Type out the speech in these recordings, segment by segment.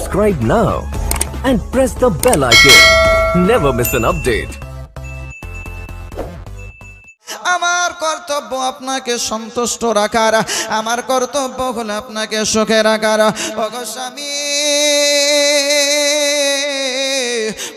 subscribe now and press the bell icon. Never miss an update. আমার কর্তব্য আপনাকে সন্তুষ্ট রাখার, আমার কর্তব্য হলো আপনাকে সুখে রাখার। ওগো স্বামী,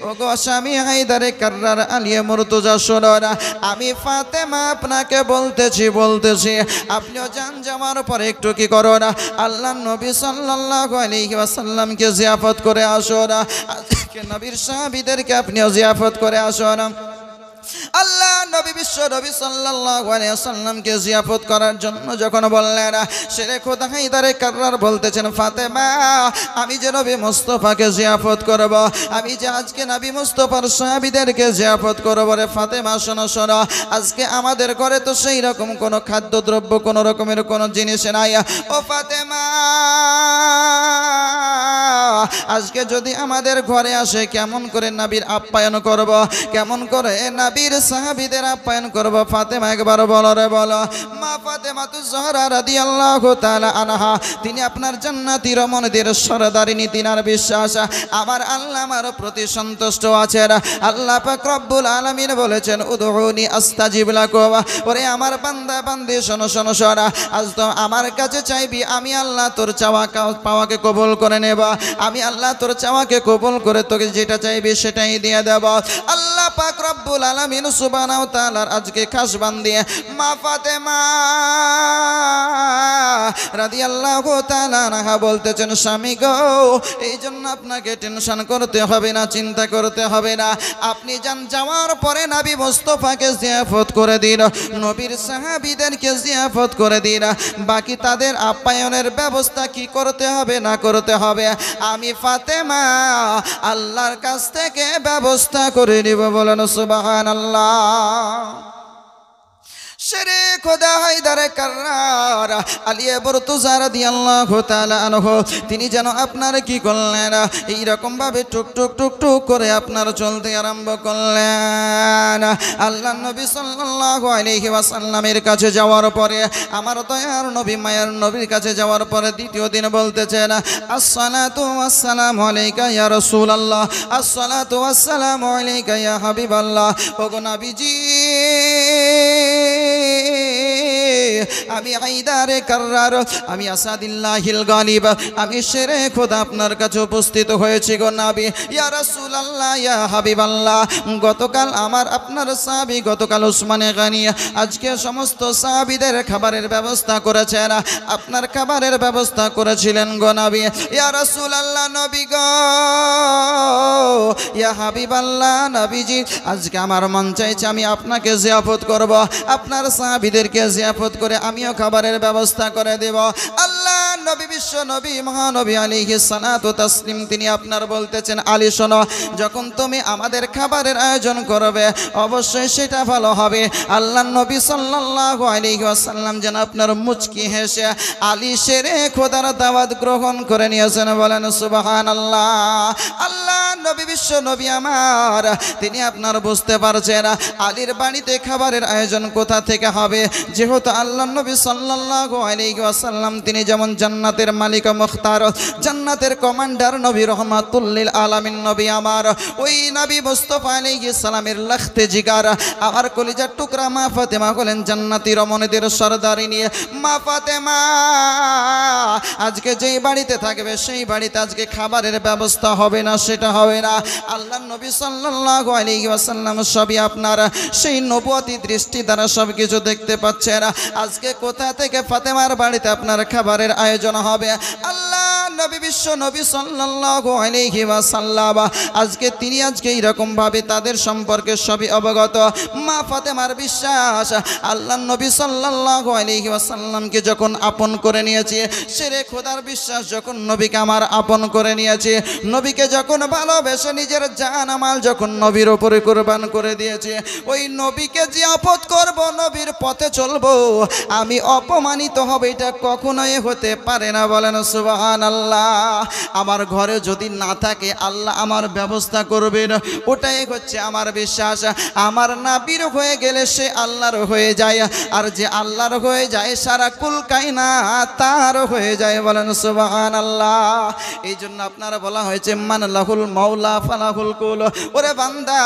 ওগো স্বামী হায়দারে কাররার আলিয়া মুর্তজা শোনা, আমি ফাতেমা আপনাকে বলতেছি আপনিও জান যাওয়ার পরে একটু কি করো না, আল্লাহ নবী সাল্লাল্লাহু আলাইহি ওয়াসাল্লামকে জিয়াফত করে আসো না। আজকে নবীর সাহাবীদেরকে আপনিও জিয়াফত করে আসো না। আল্লাহ নবী বিশ্ব নবী সাল্লাল্লাহু আলাইহি ওয়াসাল্লামকে জিয়াফত করার জন্য যখন বললেন, শেরে খোদা হায়দারে কাররার বলতেছেন, ফাতেমা আমি যে নবী মুস্তাফাকে জিয়াফত করব, আমি যে আজকে নবী মুস্তাফার সাহাবীদেরকে জিয়াফত করব রে ফাতেমা, শোনো শোনো, আজকে আমাদের ঘরে তো সেই রকম কোনো খাদ্যদ্রব্য কোনো রকমের কোনো জিনিস নাই। ও ফাতেমা, আজকে যদি আমাদের ঘরে আসে কেমন করে নবীর আপ্যায়ন করব, কেমন করে নবীর সাহাবীদের আপ্যায়ন করব? ফাতেমা একবার বলো রে বলো। মা ফাতেমাতুজ জোহরা রাদিয়াল্লাহু তাআলা আনহা, তিনি আপনার জান্নাতি রমণীদের সরদারিনী, তিনার বিশ্বাস আমার আল্লাহ আমার প্রতি সন্তুষ্ট আছেন। আল্লাহ পাক রব্বুল আলামিন বলেছেন, উদউনি আস্তাজিব লাকুম। ওরে আমার বান্দা বান্দি শোনো শোনো শোনো, আজ তো আমার কাছে চাইবি, আমি আল্লাহ তোর চাওয়া পাওয়াকে কবুল করে নেব, আমি আল্লাহ তোর চাওয়াকে কবুল করে তোকে যেটা চাইবি সেটাই দিয়ে দেব। আল্লাহ পাক রব্বুল আলামিন সুবহানাহু ওয়া তাআলার আজকে খাস বান্দি মা ফাতেমা রাদিয়াল্লাহু তাআলা আনহা বলতেছেন, স্বামী গো, এই জন্য আপনাকে টেনশন করতে হবে না, চিন্তা করতে হবে না, আপনি যান যাওয়ার পরে নবী মুস্তাফাকে জিয়াফত করে দিন, নবীর সাহাবীদেরকে জিয়াফত করে দিন, বাকি তাদের আপ্যায়নের ব্যবস্থা কি করতে হবে না করতে হবে আমি ফাতেমা আল্লাহর কাছ থেকে ব্যবস্থা করে নিব। বলেন সুবহানাল্লাহ। শেরে খোদা হায়দারে কাররার আলিয়া মুর্তজা রাদিয়াল্লাহু তাআলা আনহু, তিনি যেন আপনার কি করলেন, এইরকম ভাবে টুক টুক টুক টুক করে আপনার চলতে আরম্ভ করলেন। আল্লাহ নবী সাল্লাল্লাহু আলাইহি ওয়াসাল্লামের কাছে যাওয়ার পরে, আমার দয়ার নবী মায়ার নবীর কাছে যাওয়ার পরে দ্বিতীয় দিন বলতেছেন, আসসালাতু ওয়াসসালামু আলাইকা ইয়া রাসূলুল্লাহ, আসসালাতু ওয়াসসালামু আলাইকা ইয়া হাবিবাল্লাহ। ওগো নবীজি, আমি হায়দারে কাররার, আমি আসাদুল্লাহিল গালিব, আমি শেরে খোদা আপনার কাছে উপস্থিত হয়েছি গো নবী। ইয়া রাসূলুল্লাহ, ইয়া হাবিবাল্লাহ, গতকাল আমার আপনার সাহাবী, গতকাল উসমানে গানি আজকে সমস্ত সাহাবীদের খাবারের ব্যবস্থা করেছেন, আপনার খাবারের ব্যবস্থা করেছিলেন গো নবী। ইয়া রাসূলুল্লাহ, নবী গো, ইয়া হাবিবাল্লাহ, নবীজি, আজকে আমার মন চাইছে আমি আপনাকে জিয়াফত করব, আপনার সাহাবীদেরকে জিয়াফত করে আমিও খাবারের ব্যবস্থা করে দেব। আল্লাহ নবী বিশ্ব নবী মহানবী আলাইহিস সালাতু তাসলিম, তিনি আপনার বলতেছেন, আলী শোনো, যখন তুমি আমাদের খাবারের আয়োজন করবে অবশ্যই সেটা ভালো হবে। আল্লাহ নবী সাল্লাল্লাহু আলাইহি ওয়াসাল্লাম যেন আপনার মুচকি হেসে আলী শেরে খোদার দাওয়াত গ্রহণ করে নিয়েছেন। বলেন সুবহানাল্লাহ। আল্লাহ নবী বিশ্ব নবী আমার, তিনি আপনার বুঝতে পারছেন আলীর বাড়িতে খাবারের আয়োজন কোথা থেকে হবে, যেহেতু আল্লাহ নবী সাল্লাল্লাহু আলাইহি ওয়াসাল্লাম তিনি যেমন জান্নাতের মালিক মুখতার, জান্নাতের কমান্ডার নবী রহমাতুল লিল আলামিন নবী আমার, ওই নবী মুস্তাফা আলাইহিস সালামের লখতে জিগার আমার কলিজার টুকরা মা ফাতেমা হলেন জান্নাতি রমণীদের সরদারিনী। মা ফাতেমা আজকে যেই বাড়িতে থাকবে সেই বাড়িতে আজকে খাবারের ব্যবস্থা হবে না, সেটা হবে না। আল্লাহ নবী সাল্লাল্লাহু আলাইহি ওয়াসাল্লাম সবই আপনার সেই নবুয়তি দৃষ্টি দ্বারা সব কিছু দেখতে পাচ্ছেন। আজকে কোথা থেকে ফাতেমার বাড়িতে আপনার খাবারের আয়োজন হবে, আল্লাহ নবী বিশ্ব নবী সাল্লাল্লাহু আলাইহি ওয়াসাল্লাম আজকে তিনি আজকে এইরকম ভাবে তাদের সম্পর্কে সবই অবগত। মা ফাতেমার বিশ্বাস, আল্লাহ নবী সাল্লাল্লাহু আলাইহি ওয়াসাল্লামকে যখন আপন করে নিয়েছে, শেরে খোদার বিশ্বাস, যখন নবীকে আমার আপন করে নিয়েছে, নবীকে যখন ভালোবেসে নিজের জান মাল যখন নবীর উপরে কুরবান করে দিয়েছে, ওই নবীকে জিয়াফত করব, নবীর পথে চলবো, আমি অপমানিত হব এটা কখনোই হতে পারে না। বলেন সুবহানাল্লাহ। আল্লাহ আমার ঘরে যদি না থাকে আল্লাহ আমার ব্যবস্থা করবেন, ওটাই হচ্ছে আমার বিশ্বাস। আমার নবীর হয়ে গেলে সে আল্লাহর হয়ে যায়, আর যে আল্লাহর হয়ে যায় সারা কুল কায়নাত তার হয়ে যায়। বলেন সুবহানাল্লাহ। এই জন্য আপনারা বলা হয়েছে মান লাহুল মাওলা ফালাহুল কুল। ওরে বান্দা,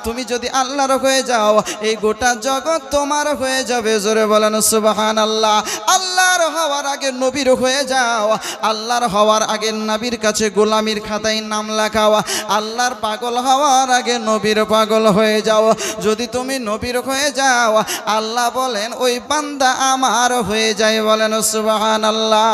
তুমি যদি আল্লাহর হয়ে যাও এই গোটা জগৎ তোমার হয়ে যাবে। জোরে বলেন সুবহানাল্লাহ। আল্লাহর হওয়ার আগে নবীর হয়ে যাও, আল্লাহর হওয়ার আগে নবীর কাছে গোলামির খাতায় নাম লেখাও, আল্লাহর পাগল হওয়ার আগে নবীর পাগল হয়ে যাও। যদি তুমি নবীর হয়ে যাও আল্লাহ বলেন ওই বান্দা আমার হয়ে যায়। বলেন সুবহানাল্লাহ।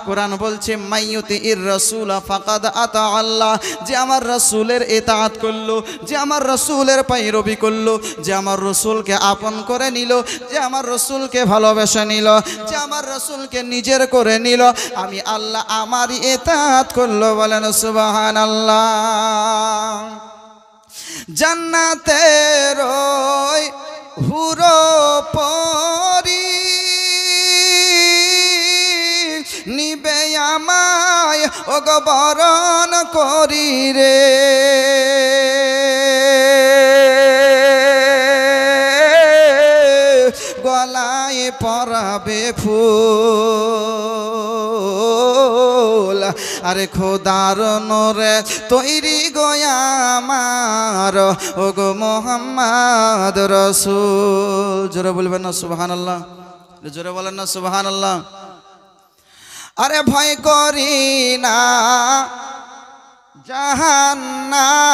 কোরআন বলছে মাইয়ুতি ইর রাসূল ফাকাদ আতা আল্লাহ। যে আমার রাসূলের ইতাআত করলো, যে আমার রাসূলের পায়রবি করলো, যে আমার রাসূলকে আপন করে নিল, যে আমার রাসূলকে ভালোবেসে নিল, যে আমার রাসূলকে নিজের করে নিল, আমি আল্লাহ আমারই ইতাআত করলো। বলেন সুবহানাল্লাহ। জান্নাতের ওই হুরো পরি নিবে আমায় ওগো বরণ করি রে, গলায় পরাবে ফুল। আরে খোদার নূরে তৈরি গয়া আমার ওগো মোহাম্মদ রাসূল। জোরে বলবেন না সুবহানাল্লাহ, জোরে বলেন না সুবহানাল্লাহ। আরে ভয় করি না জাহান্নামে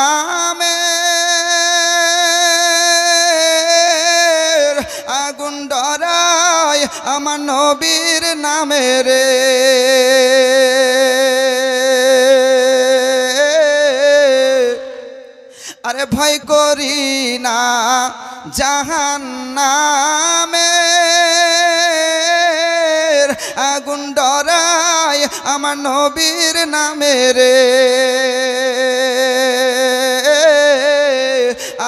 আগুন ডরায় আমার নবীর নামে রে, আরে ভয় করি না জাহান্নামে আগুন ডরায় আমার নবীর নামে রে,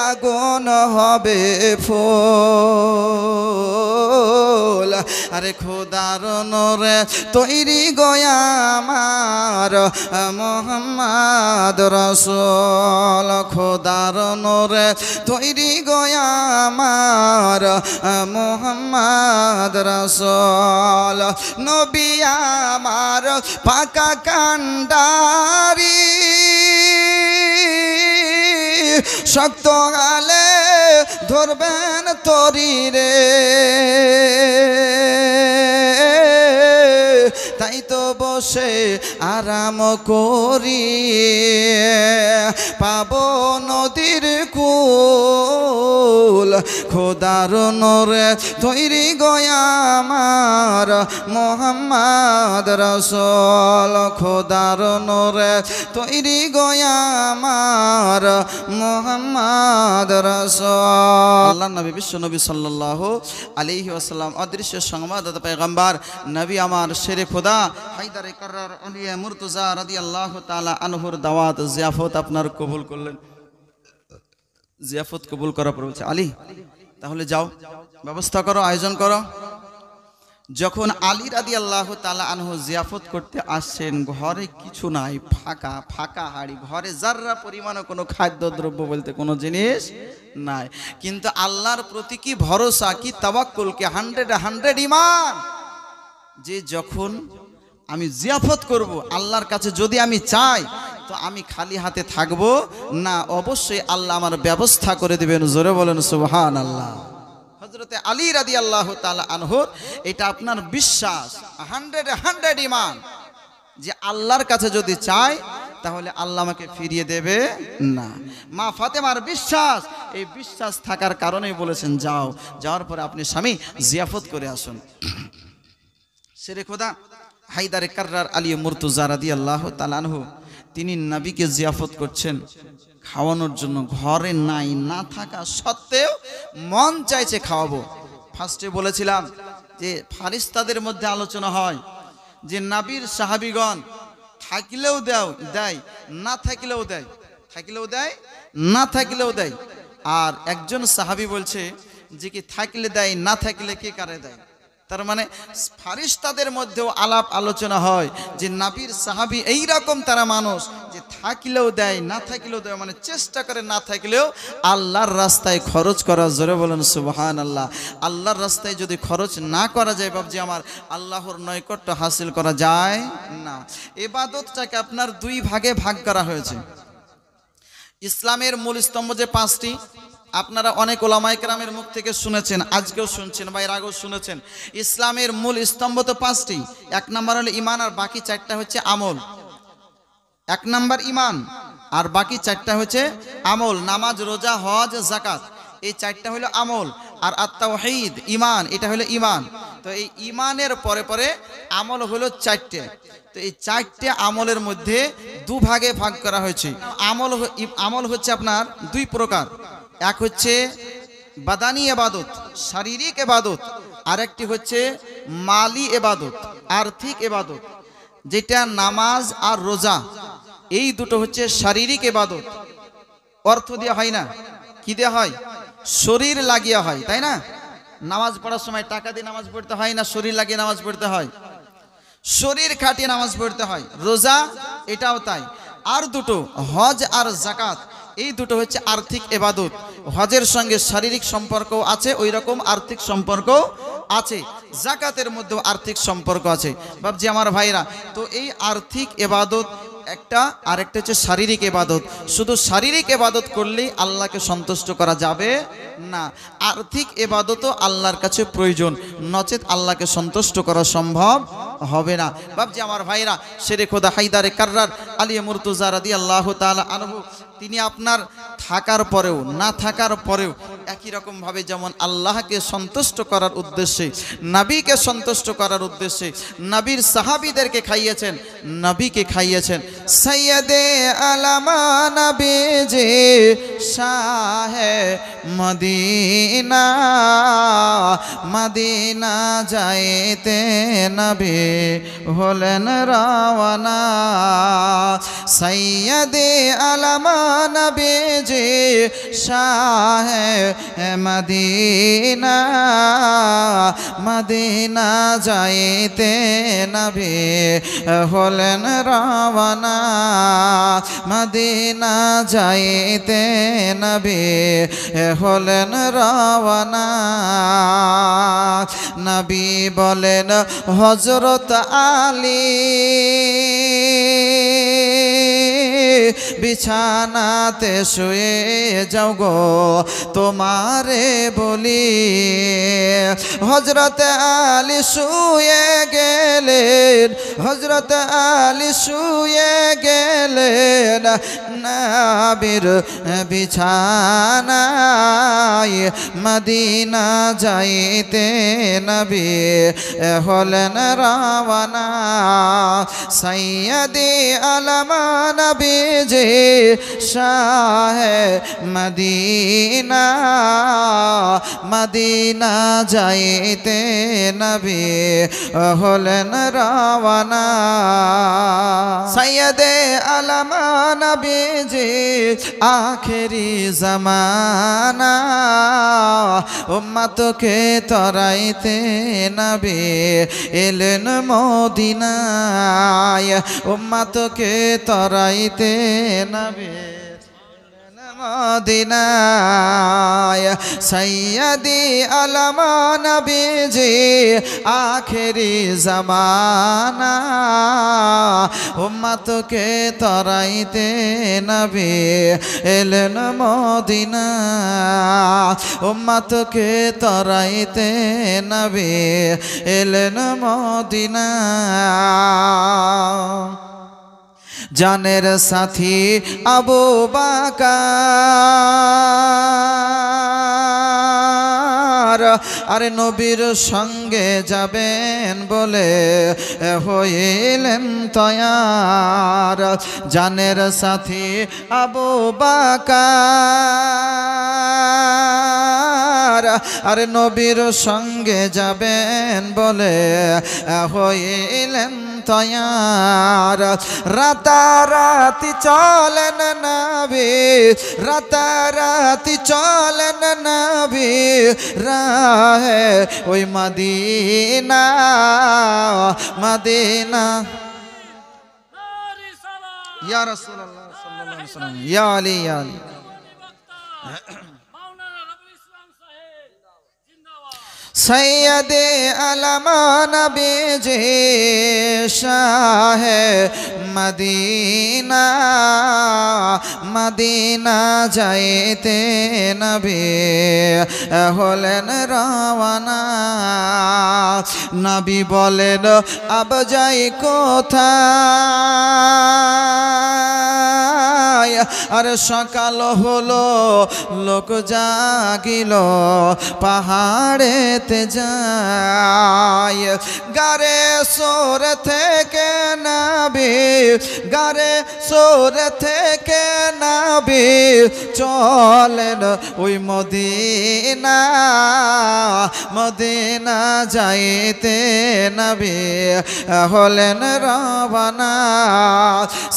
আগুন হবে ফুল। আরে খোদার নূরে তৈরি গয়া আমার মোহাম্মদ রাসূল। খোদার নূরে তৈরি গয়া আমার মোহাম্মদ রাসূল। নবী আমার পাকা কান্ডারি শক্ত গালে ধরবেন তরি রে, তাই তো বসে আরাম করি পাবো নদীর কুল। খোদার নূরে তৈরি গয়া আমার মোহাম্মদ রাসূল। খোদার নূরে তৈরি গয়া আমার মোহাম্মদ রাসূল। আল্লাহ নবী বিশ্ব নবী সাল্লাল্লাহু আলাইহি ওয়াসাল্লাম অদৃশ্য সংবাদদাতা পয়গম্বর নবী আমার শেরে খোদা হায়দারে কাররার আলিয়া মুর্তজা রাদিয়াল্লাহু তাআলা আনহুর দাওয়াত জিয়াফত আপনার কবুল করলেন। জিয়াফত কবুল করার পর বলছে আলী তাহলে যাও ব্যবস্থা করো, আয়োজন করো। যখন আলী রাদিয়াল্লাহু তাআলা আনহু জিয়াফত করতে আসছেন ঘরে কিছু নাই, ফাঁকা ফাঁকা হাড়ি, ঘরে যাররা পরিমাণে কোনো খাদ্যদ্রব্য বলতে কোনো জিনিস নাই। কিন্তু আল্লাহর প্রতি কি ভরসা, কি তাওয়াক্কুল, কি 100 ঈমান যে যখন আমি জিয়াফত করব আল্লাহর কাছে যদি আমি চাই তো আমি খালি হাতে থাকবো না, অবশ্যই আল্লাহ আমার ব্যবস্থা করে দেবেন। জোরে বলেন সুবহানাল্লাহ। হযরতে আলী রাদিয়াল্লাহু তাআলা আনহুর এটা আপনার বিশ্বাস 100 ঈমান যে আল্লাহর কাছে যদি চাই তাহলে আল্লাহ আমাকে ফিরিয়ে দেবে না। মা ফাতেমার বিশ্বাস, এই বিশ্বাস থাকার কারণেই বলেছেন যাও, যাওয়ার পরে আপনি স্বামী জিয়াফত করে আসুন। শেরে খোদা হায়দারে কাররার আলিয়া মুর্তজা রাদিয়াল্লাহু তাআলা আনহু তিনি নবীকে জিয়াফত করছেন খাওয়ানোর জন্য। ঘরে নাই, না থাকা সত্ত্বেও মন চাইছে খাওয়াবো। ফার্স্টে বলেছিলাম যে ফারিস্তাদের মধ্যে আলোচনা হয় যে নবীর সাহাবীগণ থাকলেও দেয়, না থাকলেও দেয়, থাকলেও দেয়, না থাকলেও দেয়। আর একজন সাহাবী বলছে যে কি থাকলে দেয়, না থাকলে কে কারে দেয়। তার মানে ফারিস্তাদের মধ্যেও আলাপ আলোচনা হয় যে নবীর সাহাবী এই রকম তারা মানুষ যে থাকলেও দেয় না থাকলেও দেয়, মানে চেষ্টা করে না থাকলেও আল্লাহর রাস্তায় খরচ করা। জোরে বলেন সুবহানাল্লাহ। আল্লাহর রাস্তায় যদি খরচ না করা যায় বাবজি আমার, আল্লাহর নৈকট্য হাসিল করা যায় না। ইবাদতটাকে আপনার দুই ভাগে ভাগ করা হয়েছে। ইসলামের মূল স্তম্ভ যে পাঁচটি, আপনারা অনেক ওলামায়ে কেরামের মুখ থেকে শুনেছেন, আজকেও শুনছেন বা এর আগেও শুনেছেন। ইসলামের মূল স্তম্ভ তো পাঁচটি। এক নাম্বার হলো ঈমান, আর বাকি চারটা হচ্ছে আমল। এক নাম্বার ঈমান, আর বাকি চারটা হচ্ছে আমল। নামাজ, রোজা, হজ, যাকাত, এই চারটা হলো আমল। আর আত-তাওহীদ, ঈমান, এটা হলো ঈমান। তো এই ঈমানের পরে পরে আমল হলো চারটে। তো এই চারটে আমলের মধ্যে দু ভাগে ভাগ করা হয়েছে। আমল হচ্ছে আপনার দুই প্রকার। এক হচ্ছে বাদানি ইবাদত, শারীরিক ইবাদত, আর একটি হচ্ছে মালি ইবাদত, আর্থিক ইবাদত। যেটা নামাজ আর রোজা, এই দুটো হচ্ছে শারীরিক ইবাদত। অর্থ দেওয়া হয় না, কি দেওয়া হয়? শরীর লাগিয়ে হয়, তাই না? নামাজ পড়ার সময় টাকা দিয়ে নামাজ পড়তে হয় না, শরীর লাগিয়ে নামাজ পড়তে হয়, শরীর খাটিয়ে নামাজ পড়তে হয়। রোজা এটাও তাই। আর দুটো হজ আর যাকাত, এই দুটো হচ্ছে আর্থিক ইবাদত। হজের সঙ্গে শারীরিক সম্পর্ক আছে, ওই রকম আর্থিক সম্পর্ক আছে। যাকাতের মধ্যেও আর্থিক সম্পর্ক আছে বাবজি আমার ভাইরা। তো এই আর্থিক ইবাদত একটা, আর একটা হচ্ছে শারীরিক ইবাদত। শুধু শারীরিক ইবাদত করলেই আল্লাহকে সন্তুষ্ট করা যাবে না, আর্থিক ইবাদতও আল্লাহর কাছে প্রয়োজন, নচেত আল্লাহকে সন্তুষ্ট করা সম্ভব হবে না বাবজি আমার ভাইরা। শেরে খোদা হায়দারে কাররার আলী মুর্তজা রাদিয়াল্লাহু তাআলা আনহু, তিনি আপনার থাকার পরেও না থাকার পরেও একই রকম ভাবে যেমন আল্লাহকে সন্তুষ্ট করার উদ্দেশ্যে, নবীকে সন্তুষ্ট করার উদ্দেশ্যে নবীর সাহাবীদেরকে খাইয়েছেন, নবীকে খাইয়েছেন। সৈয়দে আলামা নবীজি শাহে মদিনা, মদিনা যাইতে নবী হলেন রওয়ানা। সৈয়দে আলামা নবীজি শাহে মদিনা, মদিনা যাইতে নবী হলেন রওয়ানা, মদিনা যাইতে নবী হলেন রওয়ানা। নবী বলেন হযরত আলী বিছানাতে শুয়ে যাও গো তোমারে বলি। হযরত আলী শুয়ে গেলেন, হযরত আলী শুয়ে গেলেন নবীর বিছানায়, মদিনা যাইতে নবী হলেন রওয়ানা। সৈয়দে আলামা নবীজি শাহে মদিনা, মদিনা যাইতে নবী হলেন রওয়ানা। সৈয়দে আলামা নবীজি আখেরি জামানা, উম্মতকে তরাইতে নবী এলেন মদিনায়, উম্মতকে তরাইতে নবী মদিনায়। সৈয়দি আলামা নবীজি আখেরি জামানা, উম্মতকে তরাইতে নবী এলেন মদিনা, উম্মতকে তরাইতে নবী এলেন মদিনা। জানের সাথী আবু বকর আরে নবীর সঙ্গে যাবেন বলে হইলেন তয়ার। জানের সাথী আবু বকর আরে নবীর সঙ্গে যাবেন বলে হইলেন তয়ার। রাতারাতি চলেন নবী, রাতারাতি চলেন নবী রাহে ওই মদিনা, মদিনা। ইয়া রাসূলুল্লাহ সাল্লাল্লাহু আলাইহি ওয়াসাল্লাম, ইয়া আলী, ইয়া আলী। সৈয়দে আলম নবীজি শাহে মদিনা, মদিনা যাইতে নবী হলেন রওয়ানা। নবী বলেন আব যাই কোথায়, আর সকাল হলো লোক জাগিল পাহাড়েতে যায়। গারে সোর থেকে নবী, গারে সোর থেকে নবী চলেন ওই মদিনা, মদিনা যাইতে নবী হলেন রওয়ানা।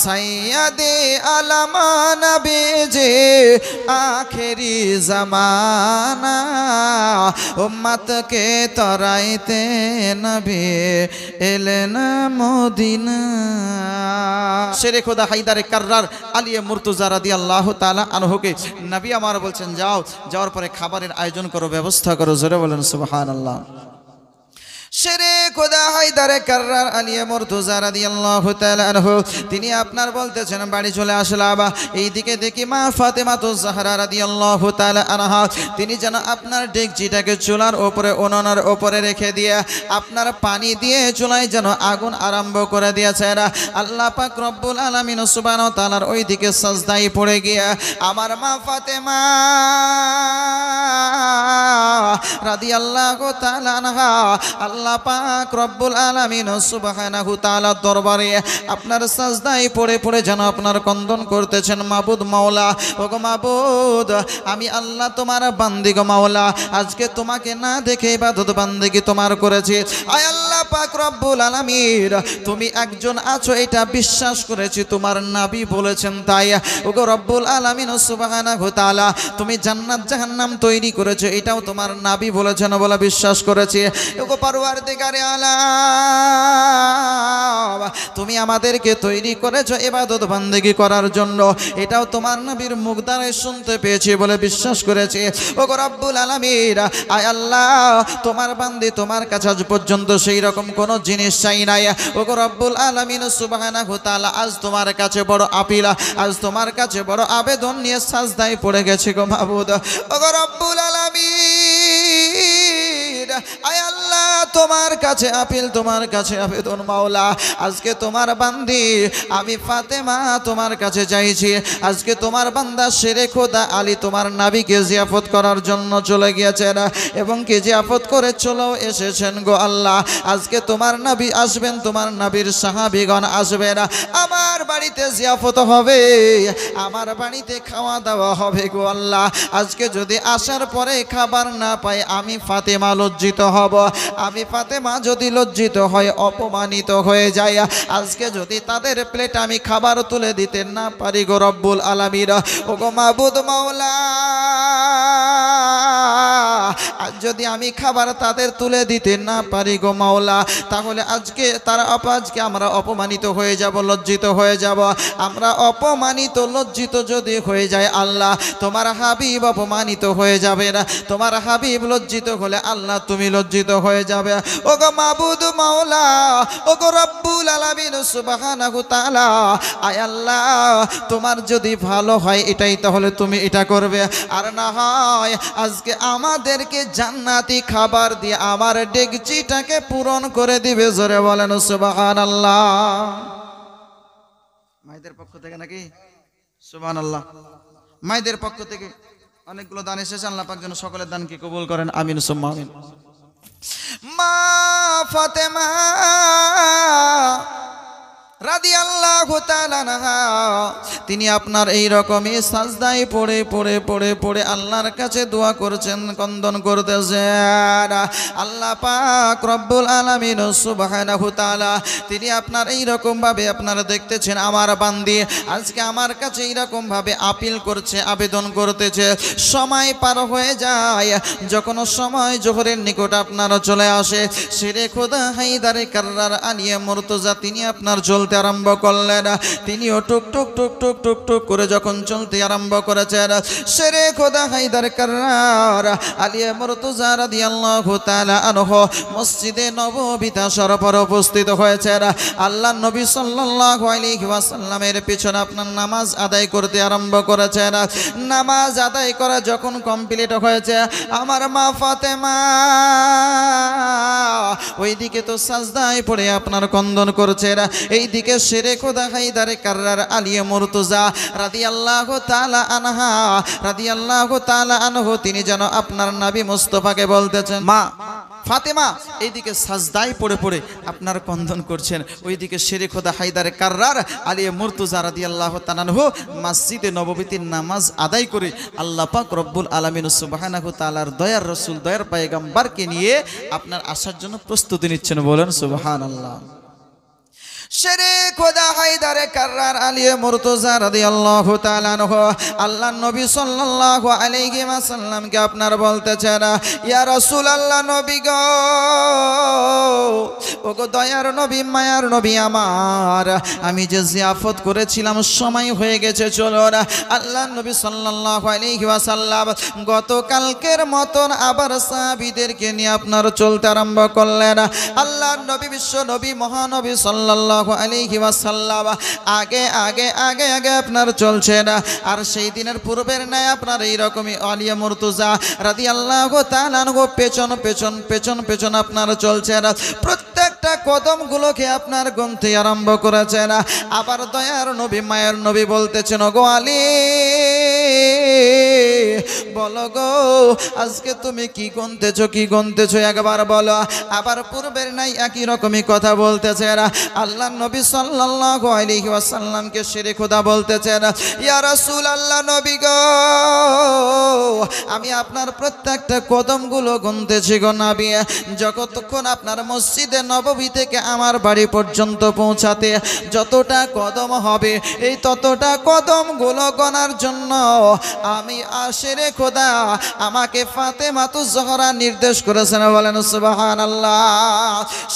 সৈয়দে আলম নবীজি আখেরি জামানা, উম্মতকে তরাইতে নবী এলেন মদিনা। শেরে খোদা হায়দারে কাররার আলিয়ে মুর্তজা রাদিয়াল্লাহু তাআলা আনহুকে নবী আমার বলছেন যাও, যাওয়ার পরে খাবারের আয়োজন করো, ব্যবস্থা করো। জোরে বলেন সুবহানাল্লাহ। শেরে খোদা হায়দারে কাররার আলিয়ে মুর্তজা রাদিয়াল্লাহু তাআলা আনহু তিনি আপনার বলতেছেন বাড়ি চলে আসলাম। এইদিকে দেখি মা ফাতেমাতুজ জাহরা রাদিয়াল্লাহু তাআলা আনহা তিনি যেন আপনার ডেকচিটাকে চুলার উপরে, উনুনের উপরে রেখে দিয়ে আপনার পানি দিয়ে চুলায় যেন আগুন আরম্ভ করে দিয়েছেন। আল্লাহ পাক রব্বুল আলামিন সুবহানাহু ওয়া তাআলার ওই দিকে সাজদায় পড়ে গিয়ে আমার মা ফাতেমা রাদিয়াল্লাহু তাআলা আনহা আল্লাহ পাক রব্বুল আলামিন সুবহানাহু তাআলা দরবারে আপনার সাজদায় পড়ে পড়ে যেন আপনার কন্দন করতেছেন, মাবুদ মাওলা, ওগো মাবুদ আমি আল্লাহ তোমার বান্দি গো মাওলা, আজকে তোমাকে না দেখে ইবাদত বান্দিগি তোমার করেছি। আয় আল্লাহ পাক রব্বুল আলামিন তুমি একজন আছো এটা বিশ্বাস করেছি, তোমার নবী বলেছেন তাই। ওগো রব্বুল আলামিন সুবহানাহু তাআলা তুমি জান্নাত জাহান্নাম তৈরি করেছো এটাও তোমার নবী বলেছেন বলে বিশ্বাস করেছি। ওগো পারওয়ারদিগারে আলাম তুমি আমাদেরকে তৈরি করেছো ইবাদত বান্দেগি করার জন্য, এটাও তোমার নবীর মুখ দ্বারাই শুনতে পেয়েছি বলে বিশ্বাস করেছি। ওগো রব্বুল আলামিন আয় আল্লাহ তোমার বান্দি তোমার কাছে আজ পর্যন্ত সেই রকম কোন জিনিস চাই নাই। ওগো রব্বুল আলামিন সুবহানাহু তাআলা আজ তোমার কাছে বড় আপিল, আজ তোমার কাছে বড় আবেদন নিয়ে সাজদায় পড়ে গেছে গো মাবুদ। ওগো রব্বুল আলামিন আয় আল্লাহ তোমার কাছে আপিল, তোমার কাছে আবেদন মাওলা, আজকে তোমার বান্দি আমি ফাতেমা তোমার কাছে চাইছি, আজকে তোমার বান্দা শেরে খোদা আলী তোমার নবীকে জিয়াফত করার জন্য চলে গিয়েছেন এবং কি জিয়াফত করে চলেও এসেছেন গো আল্লাহ। আজকে তোমার নবী আসবেন, তোমার নবীর সাহাবীগণ আসবেন, আমার বাড়িতে জিয়াফত হবে, আমার বাড়িতে খাওয়া দাওয়া হবে গো আল্লাহ। আজকে যদি আসার পরে খাবার না পাই আমি ফাতেমা লজ্জিত হব, আমি ফাতেমা যদি লজ্জিত হয় অপমানিত হয়ে যায়, আজকে যদি তাদের প্লেট আমি খাবার তুলে দিতে না পারি গো রব্বুল আলামিন ওগো মাবুদ মাওলা, আজ যদি আমি খাবার তাদের তুলে দিতে না পারি গো মাওলা, তাহলে আজকে আজকে আমরা অপমানিত হয়ে যাব, লজ্জিত হয়ে যাব। আমরা অপমানিত লজ্জিত যদি হয়ে যায় আল্লাহ তোমার হাবিব অপমানিত হয়ে যাবে না, তোমার হাবিব লজ্জিত হলে আল্লাহ তুমি লজ্জিত হয়ে যাবে। ওগো মাবুদ মাওলা, ওগো রব্বুল আলামিন সুবহানাহু তাআলা আয় আল্লাহ তোমার যদি ভালো হয় এটাই তাহলে তুমি এটা করবে, আর না হয় আজকে আমাদেরকে জান্নাতি খাবার দিয়ে আমার ডেকচিটাকে পূরণ করে দিবে। জোরে বলেন সুবহানাল্লাহ। মায়েদের পক্ষ থেকে নাকি? সুবহানাল্লাহ। মায়েদের পক্ষ থেকে অনেকগুলো দান এসেছে, আল্লাহ পাক যেন সকলের দানকে কবুল করেন, আমিন সুম্মা আমিন। মা ফাতেমা রাদিয়াল্লাহু তাআলা আনহা তিনি আপনার এই রকমই সাজদায় পড়ে পড়ে পড়ে পড়ে আল্লাহর কাছে দোয়া করছেন, কন্দন করতেছেন। আল্লাহ পাক রব্বুল আলামিন সুবহানাহু তাআলা তিনি আপনার এই রকম ভাবে আপনারা দেখতেছেন আমার বান্দি আজকে আমার কাছে এই রকম ভাবে আপিল করছে, আবেদন করতেছে। সময় পার হয়ে যায়, যখন সময় জোহরের নিকট আপনারা চলে আসে, শেরে খোদা হায়দারে কাররার আলিয়া মুর্তজা তিনি আপনার চলতে আরম্ভ করলেন। তিনিও টুক টুক টুক টুক টুক টুক করে যখন চলতে আরম্ভ করেছেন, শেরে খোদা হায়দার কাররার আলিয়া মুর্তজা রাদিয়াল্লাহু তাআলা আনহু মসজিদে নববীতে আসার পর উপস্থিত হয়েছেন। আল্লাহর নবী সাল্লাল্লাহু আলাইহি ওয়াসাল্লামের পিছনে আপনার নামাজ আদায় করতে আরম্ভ করেছেন। নামাজ আদায় করা যখন কমপ্লিট হয়েছে, আমার মা ফাতেমা ওইদিকে তো সাজদায় পড়ে আপনার কন্দন করছেন, এইদিকে শেরে খোদা হায়দারে কাররার আলিয়া মুর্তজা রাদিয়াল্লাহু তাআলা আনহা রাদিয়াল্লাহু তাআলা আনহু তিনি যেন আপনার নবী মুস্তাফাকে বলতেছেন, মা ফাতেমা এইদিকে সাজদায় পড়ে পড়ে আপনার কন্দন করছেন, ওইদিকে শেরে খোদা হায়দারে কাররার আলিয়া মুর্তজা রাদিয়াল্লাহু তাআলা আনহু মসজিদে নববীতে নামাজ আদায় করে আল্লাহ পাক রব্বুল আলামিন সুবহানাহু তাআলার দয়ার রাসূল দয়ার পয়গম্বরকে নিয়ে আপনার আসার জন্য প্রস্তুতি নিচ্ছেন। বলেন সুবহানাল্লাহ। শেরে খোদা হায়দারে কাররার আলিয়া মুর্তজা রাদিয়াল্লাহু তাআলা আনহু আল্লাহর নবী সাল্লাল্লাহু আলাইহি ওয়াসাল্লামকে আপনার বলতেছেন, ইয়া রাসূলুল্লাহ নবী গো, ওগো দয়ার নবী মায়ার নবী আমার, আমি যে জিয়াফত করেছিলাম সময় হয়ে গেছে, চলো না। আল্লাহর নবী সাল্লাল্লাহু আলাইহি ওয়াসাল্লাম গতকালকের মতন আবার সাহাবীদেরকে নিয়ে আপনার চলতে আরম্ভ করলেন। আল্লাহর নবী বিশ্ব নবী মহানবী সাল্লাল্লাহু আলাইহি ওয়াসাল্লাম আগে আগে আগে আগে আপনার চলছেন। আর সেই দিনের পূর্বের ন্যায় আপনার এইরকমই আলিয়া মুর্তজা রাদিয়াল্লাহু তাআলা আনহু পেছন পেছন পেছন পেছন আপনার চলছেন, প্রত্যেকটা কদমগুলোকে আপনার গুনতে আরম্ভ করেছেন। আবার দয়ার নবী মায়ের নবী বলতেছেন, গো আলী বলো গো, আজকে তুমি কি গুনতেছো কি গুনতেছো একবার বলো। আবার পূর্বের নাই একই রকমই কথা বলতেছেন। আল্লাহ নবী সাল্লাল্লাহু আলাইহি ওয়াসাল্লামকে শেরে খোদা বলতেছেন, ইয়া রাসূলুল্লাহ নবী গো, আমি আপনার প্রত্যেকটা কদমগুলো গুনতেছি গো নবী, যতক্ষণ আপনার মসজিদে নববী থেকে আমার বাড়ি পর্যন্ত পৌঁছাতে যতটা কদম হবে, এই ততটা কদমগুলো গণার জন্য আমি শেরে খোদা আমাকে ফাতেমাতুজ জোহরা নির্দেশ করেছেন। বলেন সুবহানাল্লাহ।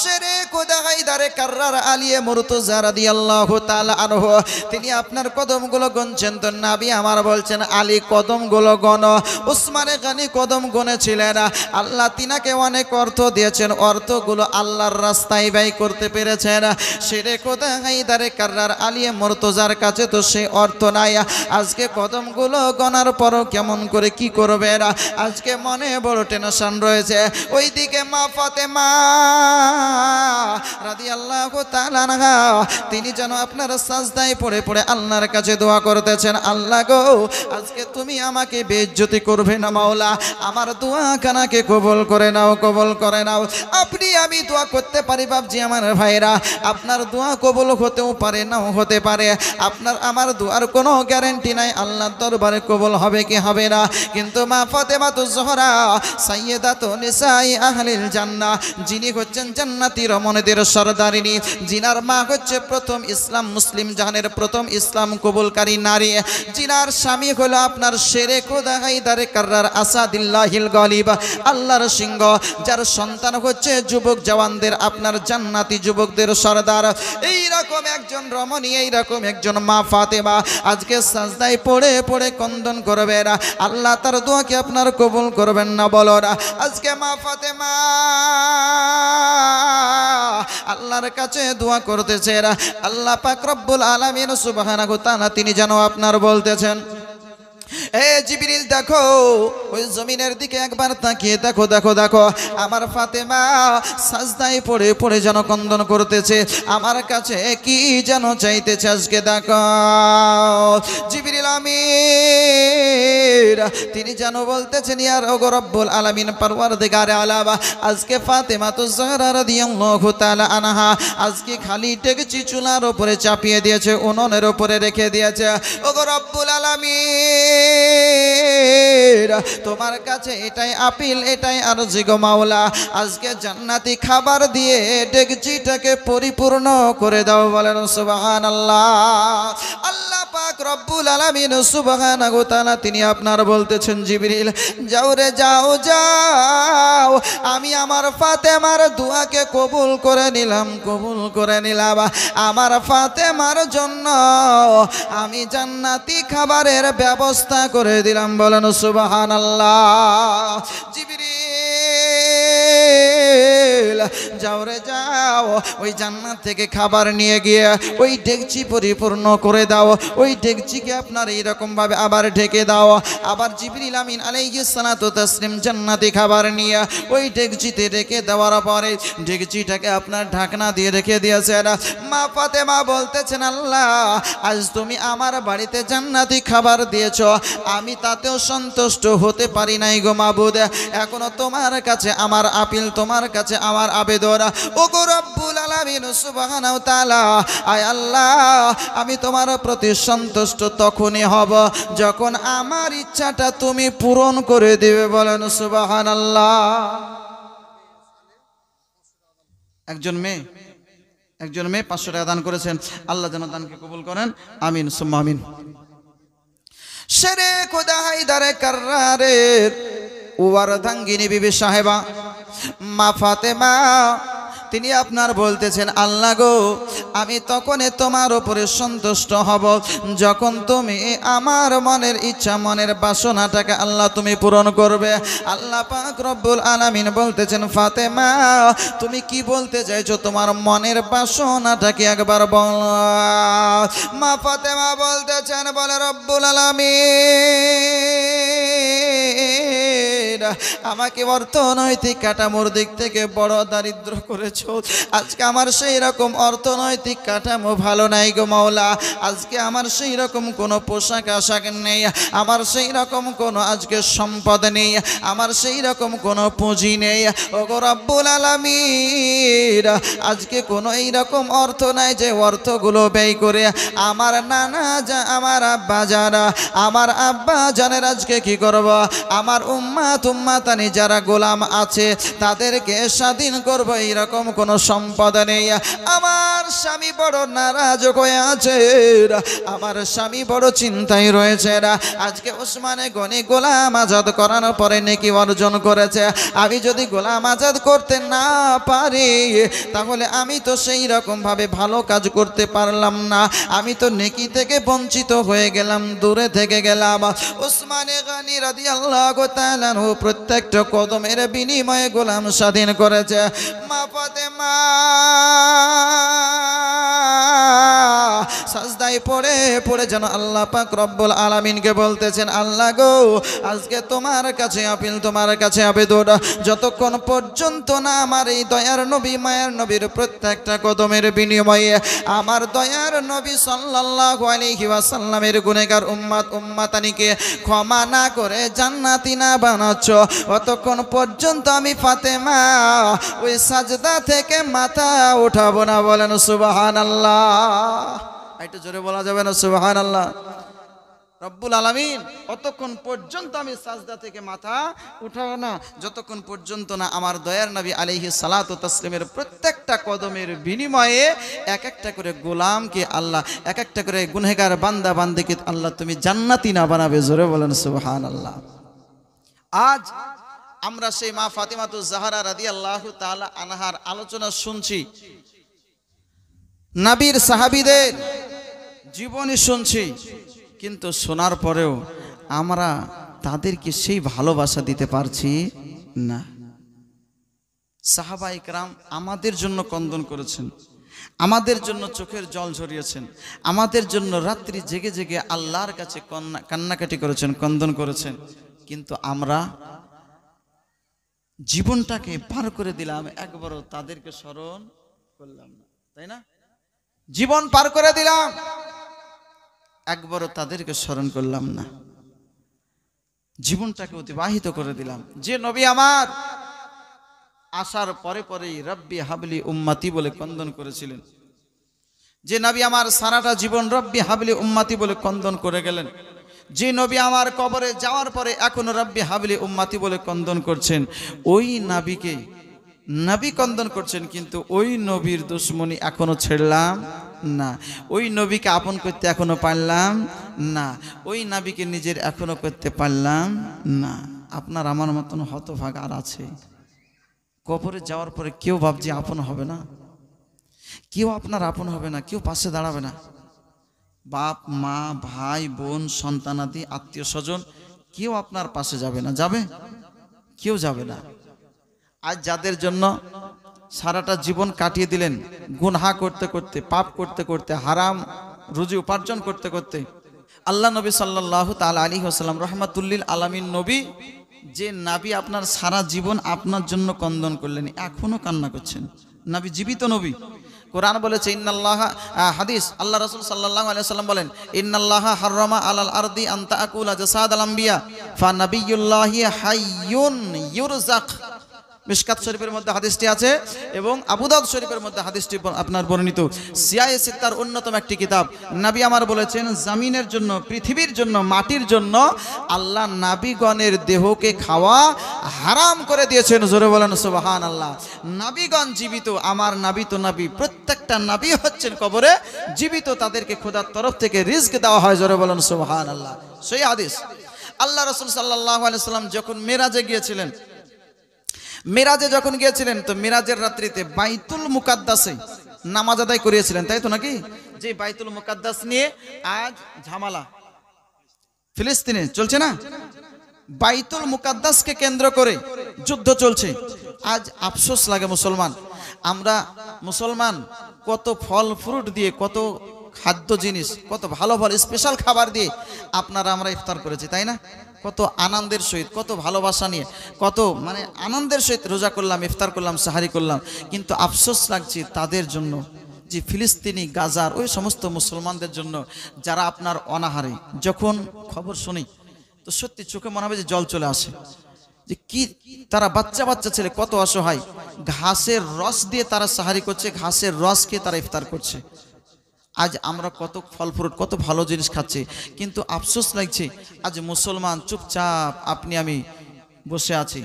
শেরে খোদা হায়দারে কাররার আলিয়া মুর্তজা রাদিয়াল্লাহু তাআলা আনহু তিনি আপনার কদমগুলো গুনছেন, তো নবী আমার বলছেন, আলী কদমগুলো গণ। উসমানে গনি কদম গুনেছিলেন, আল্লাহ তিনাকে অনেক অর্থ দিয়েছেন, অর্থগুলো আল্লাহর রাস্তায় ব্যয় করতে পেরেছেন। শেরে খোদা হায়দারে কাররার আলিয়া মুর্তজার কাছে তো সেই অর্থ নাই। আজকে কদমগুলো গণার পরও কেমন করে কি করবে, আজকে মনে বড় টেনশন রয়েছে। ওইদিকে মা ফাতেমা রাদিয়াল্লাহু তাআলা আনহা তিনি যেন আপনার সাজদায় পড়ে পড়ে আল্লাহর কাছে দোয়া করতেছেন, আল্লাহ গো, আজকে তুমি আমাকে বেইজ্জতি করবে না মাওলা, আমার দোয়া কানাকে কবুল করে নাও, কবুল করে নাও। আপনি আমি দোয়া করতে পারি বাপজি আমার ভাইরা, আপনার দোয়া কবুল হতেও পারে নাও হতে পারে, আপনার আমার দোয়ার কোনো গ্যারান্টি নাই আল্লাহর দরবারে কবুল হবে কি হবে না। কিন্তু মা ফাতেমাতুজ জোহরা সাইয়্যিদাতুন নিসাই আহলিল জান্নাহ, যিনি হচ্ছেন জান্নাতি রমণীদের সরদারিনী, জিনার মা হচ্ছে প্রথম ইসলাম মুসলিম জাহানের প্রথম ইসলাম কবুলকারী নারী, জিনার স্বামী হলো আপনার শেরে খোদা হায়দারে কাররার আসাদুল্লাহিল গালিব, আল্লাহর সিংহ, যার সন্তান হচ্ছে যুবক জওয়ানদের আপনার জান্নাতি যুবকদের সরদার। এইরকম একজন রমণী, এইরকম একজন মা ফাতেমা আজকে সাজদায় পড়ে পড়ে কন্দন করবেন, আল্লাহ তার দোয়াকে আপনার কবুল করবেন না বলো না। আজকে মা ফাতেমা আল্লাহর কাছে দোয়া করতেছেন, আল্লাহ পাক রব্বুল আলামিন সুবহানাহু ওয়া তাআলা তিনি যেন আপনার বলতেছেন, এ জিবরিল দেখো, ওই জমিনের দিকে একবার তাকিয়ে দেখো দেখো দেখো, আমার ফাতেমা সাজদায় পড়ে পড়ে যেন কন্দন করতেছে, আমার কাছে কি যেন চাইতেছে, আজকে দেখো। জিবরিল আমিন তিনি যেন বলতেছেন ইয়া রব্বুল আলামিন পরওয়ারদিগারে আলাম আজকে ফাতেমাতুজ জাহরা রাদিয়াল্লাহু তাআলা আনহা আজকে খালি ডেকচি চুলার উপরে চাপিয়ে দিয়েছে, উনুনের উপরে রেখে দিয়েছে। ওগো রব্বুল আলামিন তোমার কাছে এটাই আপিল, এটাই আরজি গো মাওলা, আজকে জান্নাতি খাবার দিয়ে ডেকচিটাকে পরিপূর্ণ করে দাও। বলেন সুবহানাল্লাহ। আল্লাহ পাক রব্বুল আলামিন সুবহানাহু ওয়া তাআলা তিনি আপনার বলতেছেন জিবরিল যাও রে যাও যাও, আমি আমার ফাতেমার দোয়াকে কবুল করে নিলাম, কবুল করে নিলাম। আমার ফাতেমার জন্য আমি জান্নাতি খাবারের ব্যবস্থা করে দিলাম। বলেন সুবহানাল্লাহ। জিবরিল যাও রে যাও, ওই জান্নাত থেকে খাবার নিয়ে গিয়ে ওই ডেকচি পরিপূর্ণ করে দাও, ওই ডেকচিকে আপনার এইরকম ভাবে আবার ঢেকে দাও। আবার জিবরিল আমিন আলাইহিস সালাতু তাসলিম জান্নাতি খাবার নিয়ে ওই ডেকচিতে রেখে দেওয়ার পরে ডেকচিটাকে আপনার ঢাকনা দিয়ে রেখে দিয়েছেন। মা ফাতেমা বলতেছেন আল্লাহ আজ তুমি আমার বাড়িতে জান্নাতি খাবার দিয়েছ, আমি তাতেও সন্তুষ্ট হতে পারি নাই গো মাবুদ, এখনো তোমার কাছে আমার আপিল, তোমার কাছে আমার আবেদন। ওগো রব্বুল আলামিন সুবহানাহু ওয়া তাআলা আয় আল্লাহ আমি তোমার প্রতি সন্তুষ্ট তখনই হব যখন আমার ইচ্ছাটা তুমি পূরণ করে দিবে। বলেন সুবহানাল্লাহ। একজন মেয়ে 500 টাকা দান করেছেন, আল্লাহ যেন দানকে কবুল করেন, আমিন সুম্মা আমিন। শেরে খোদা হায়দারে কাররারের ওয়ারদাঙ্গিনী বিবি সাহেবা মা ফাতেমা তিনি আপনার বলতেছেন আল্লাহ গো আমি তখনই তোমার উপরে সন্তুষ্ট হব যখন তুমি আমার মনের ইচ্ছা, মনের বাসনাটাকে আল্লাহ তুমি পূরণ করবে। আল্লাহ পাক রব্বুল আলামিন বলতেছেন ফাতেমা তুমি কি বলতে চাইছো, তোমার মনের বাসনাটাকে একবার বল। মা ফাতেমা বলতেছেন বলে রব্বুল আলামিন আমাকে অর্থনৈতিক কাঠামোর দিক থেকে বড় দারিদ্র করেছো, আজকে আমার সেই রকম অর্থনৈতিক কাঠামো ভালো নাই গো মাওলা, আজকে আমার সেই রকম কোনো পোশাক আশাক নেই, আমার সেই রকম কোনো আজকে সম্পদ নেই, আমার সেই রকম কোনো পুঁজি নেই। ওগো রব্বুল আলামিন আজকে কোনো এইরকম অর্থ নাই যে অর্থগুলো ব্যয় করে আমার নানা যা আমার আব্বা যারা আমার আব্বা জানের আজকে কি করব, আমার উম্মাতানি যারা গোলাম আছে তাদেরকে স্বাধীন করব, এইরকম কোনো সম্পদ নেই। আমার স্বামী বড় নারাজ হয়ে আছে, আমার স্বামী বড় চিন্তায় রয়েছে। আজকে ওসমানে গনি গোলাম আজাদ করানোর পরে নেকি অর্জন করেছে, আমি যদি গোলাম আজাদ করতে না পারি তাহলে আমি তো সেই রকম ভাবে ভালো কাজ করতে পারলাম না, আমি তো নেকি থেকে বঞ্চিত হয়ে গেলাম, দূরে থেকে গেলাম। ওসমানে গনি রাদিয়াল্লাহু তাআলা প্রত্যেকটা কদমের বিনিময়ে গোলাম স্বাধীন করেছে। মা ফাতেমা সাজদায় পড়ে পড়ে যেন আল্লাহ পাক রব্বুল আলামিনকে বলতেছেন আল্লাহ গো আজকে তোমার কাছে আপিল, তোমার কাছে আবেদন, যতক্ষণ পর্যন্ত না আমার এই দয়ার নবী মায়ের নবীর প্রত্যেকটা কদমের বিনিময়ে আমার দয়ার নবী সাল্লাল্লাহু আলাইহি ওয়াসাল্লামের গুনাহগার উম্মাতানিকে ক্ষমা না করে জান্নাতি না বানাচ্ছ, অতক্ষণ পর্যন্ত আমি ফাতেমা ওই সাজদা থেকে মাথা উঠাবো না। বলেন সুবহানাল্লাহ। একটু জোরে বলা যাবে না সুবহানাল্লাহ। রব্বুল আলামিন অতক্ষণ পর্যন্ত আমি সাজদা থেকে মাথা উঠাবো না যতক্ষণ পর্যন্ত না আমার দয়ার নবী আলাইহিস সালাতু তাসলিমের প্রত্যেকটা কদমের বিনিময়ে এক একটা করে গোলামকে আল্লাহ, এক একটা করে গুনহগার বান্দা বান্দিকে আল্লাহ তুমি জান্নাতি না বানাবে। জোরে বলেন সুবহানাল্লাহ। আজ আমরা সেই মা ফাতিমাতুজ জাহরা রাদিয়াল্লাহু তাআলা আনহার আলোচনা শুনছি, নবীর সাহাবীদের জীবনী শুনছি, কিন্তু শোনার পরেও আমরা তাদেরকে সেই ভালোবাসা দিতে পারছি না। সাহাবায়ে কেরাম আমাদের জন্য ক্রন্দন করেছেন, আমাদের জন্য চোখের জল ঝরিয়েছেন, আমাদের জন্য রাত্রি জেগে জেগে আল্লাহর কাছে কান্নাকাটি করেছেন, ক্রন্দন করেছেন, কিন্তু আমরা জীবনটাকে পার করে দিলাম, একবারও তাদেরকে স্মরণ করলাম না, তাই না? জীবন পার করে দিলাম, একবারও তাদেরকে স্মরণ করলাম না। জীবনটাকে অতিবাহিত করে দিলাম। যে নবী আমার আসার পরে পরেই রব্বি হাবলি উম্মতি বলে কন্দন করেছিলেন, যে নবী আমার সারাটা জীবন রব্বি হাবলি উম্মতি বলে কন্দন করে গেলেন, যে নবী আমার কবরে যাওয়ার পরে এখনো রব্বি হাবলি উম্মতি বলে কন্দন করছেন, ওই নবীকে নবী কন্দন করছেন, কিন্তু ওই নবীর দুশ্মনী এখনো ছেড়লাম না, ওই নবীকে আপন করতে এখনো পারলাম না, ওই নবীকে নিজের এখনো করতে পারলাম না। আপনার আমার মতন হতভাগ আর আছে? কবরে যাওয়ার পরে কেউ ভাবছে আপন হবে না, কেউ আপনার আপন হবে না, কেউ পাশে দাঁড়াবে না। বাপ মা ভাই বোন সন্তানাদি আত্মীয় স্বজন কেউ আপনার পাশে যাবে না, যাবে? কেউ যাবে না। আজ যাদের জন্য সারাটা জীবন কাটিয়ে দিলেন গুনাহ করতে করতে, পাপ করতে করতে, হারাম রুজি উপার্জন করতে করতে, আল্লাহ নবী সাল্লাল্লাহু তাআলা আলাইহি ওয়াসাল্লাম রাহমাতুল আলামিন নবী, যে নবী আপনার সারা জীবন আপনার জন্য কন্দন করলেন, এখনো কান্না করছেন। নবী জীবিত নবী। কোরআন বলেছে ইন্নাল্লাহা, হাদিস আল্লাহ রাসূল সাল্লাল্লাহু আলাইহি ওয়াসাল্লাম বলেন ইন্নাল্লাহা হাররামা আলাল আরদি আন তাকুলা জাসাদাল আম্বিয়া ফা নাবিয়ুল্লাহি হাইয়ুন ইউরজাক। মিশকাত শরীফের মধ্যে হাদিসটি আছে এবং আবু দাউদ শরীফের মধ্যে হাদিসটি আপনার বর্ণিত। সিয়ায়ে সিত্তার অন্যতম একটি কিতাব। নবী আমার বলেছেন জমিনের জন্য, পৃথিবীর জন্য, মাটির জন্য আল্লাহ নাবিগণের দেহকে খাওয়া হারাম করে দিয়েছেন। জোরে বলেন সুবহানাল্লাহ। নাবিগণ জীবিত, আমার নবী তো নবী, প্রত্যেকটা নবী হচ্ছেন কবরে জীবিত, তাদেরকে খোদার তরফ থেকে রিজক দেওয়া হয়। জোরে বলেন সুবহানাল্লাহ। সেই হাদিস। আল্লাহ রাসূল সাল্লাল্লাহু আলাইহি ওয়াসাল্লাম যখন মেরাজে গিয়েছিলেন, মেরাজে যখন গিয়েছিলেন তো মেরাজের রাত্রিতে বাইতুল মুকাদ্দাসে নামাজ আদায় করিয়েছিলেন, তাই তো নাকি? যে বাইতুল মুকাদ্দাস নিয়ে আজ ঝামেলা ফিলিস্তিনে চলছে না, বাইতুল মুকাদ্দাসকে কেন্দ্র করে যুদ্ধ চলছে। আজ আফসোস লাগে মুসলমান, আমরা মুসলমান কত ফল ফ্রুট দিয়ে, কত খাদ্য জিনিস, কত ভালো ভালো স্পেশাল খাবার দিয়ে আপনারা আমরা ইফতার করেছি, তাই না? কত আনন্দের সহিত, কত ভালোবাসা নিয়ে, কত মানে আনন্দের সহিত রোজা করলাম, ইফতার করলাম, সাহারি করলাম। কিন্তু আফসোস লাগছে তাদের জন্য, যে ফিলিস্তিনি গাজার ওই সমস্ত মুসলমানদের জন্য যারা আপনার অনাহারে। যখন খবর শুনি তো সত্যি চোখে মনে হবে যে জল চলে আসে, যে কি তারা বাচ্চা বাচ্চা ছেলে কত অসহায়, ঘাসের রস দিয়ে তারা সাহারি করছে, ঘাসের রস খেয়ে তারা ইফতার করছে। আজ আমরা কত ফল ফ্রুট, কত ভালো জিনিস খাচ্ছি, কিন্তু আফসোস লাগছে আজ মুসলমান চুপচাপ আপনি আমি বসে আছি,